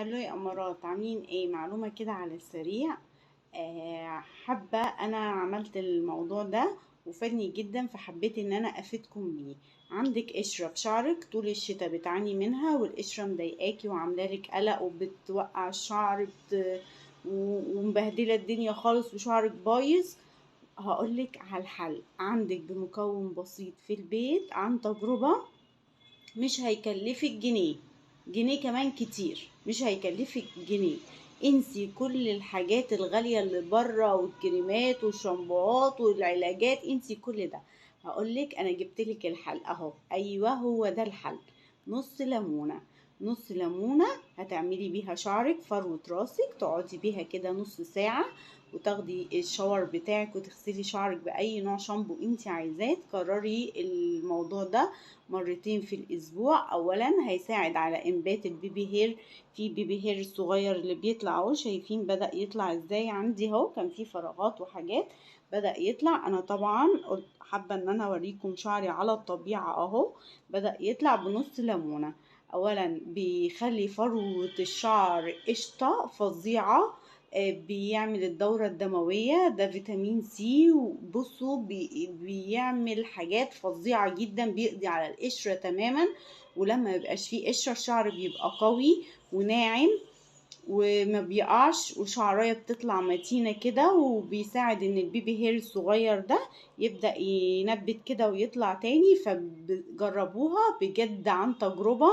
هلو يا امارات، عاملين ايه؟ معلومة كده على السريع. حابة انا عملت الموضوع ده وفادني جدا، فحبيت ان انا افيدكم بيه. عندك قشرة في شعرك طول الشتاء بتعاني منها، والقشرة مضايقاكي وعاملالك قلق وبتوقع الشعر ومبهدلة الدنيا خالص وشعرك بايظ. هقولك على الحل. عندك بمكون بسيط في البيت عن تجربة، مش هيكلفك جنيه كمان كتير، مش هيكلفك جنيه. انسي كل الحاجات الغالية اللي بره والكريمات والشامبوهات والعلاجات، انسي كل ده. هقولك انا جبتلك الحل اهو. ايوه هو ده الحل. نص ليمونة. نص ليمونة هتعملي بيها شعرك، فروة راسك، تقعدي بيها كده نص ساعة وتاخدي الشاور بتاعك وتغسلي شعرك بأي نوع شامبو انت عايزاه. تكرري الموضوع ده مرتين في الأسبوع. أولا هيساعد على إنبات البيبي هير. في بيبي هير الصغير اللي بيطلع اهو، شايفين بدأ يطلع ازاي؟ عندي اهو كان في فراغات وحاجات بدأ يطلع. أنا طبعا قلت حابة إن أنا أوريكم شعري على الطبيعة أهو بدأ يطلع بنص ليمونة. أولا بيخلي فروة الشعر قشطة فظيعة. بيعمل الدورة الدموية، ده فيتامين سي. وبصوا بيعمل حاجات فظيعة جدا، بيقضي على القشرة تماما. ولما ميبقاش فيه قشرة الشعر بيبقى قوي وناعم وما بيقعش، وشعرية بتطلع متينة كده. وبيساعد ان البيبي هير الصغير ده يبدأ ينبت كده ويطلع تاني. فجربوها بجد عن تجربة.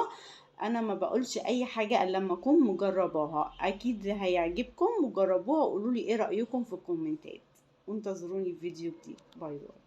انا ما بقولش اي حاجة الا لما اكون مجرباها. اكيد هيعجبكم، وجربوها وقولوا لي ايه رأيكم في الكومنتات. وانتظروني في فيديو جديد. باي باي.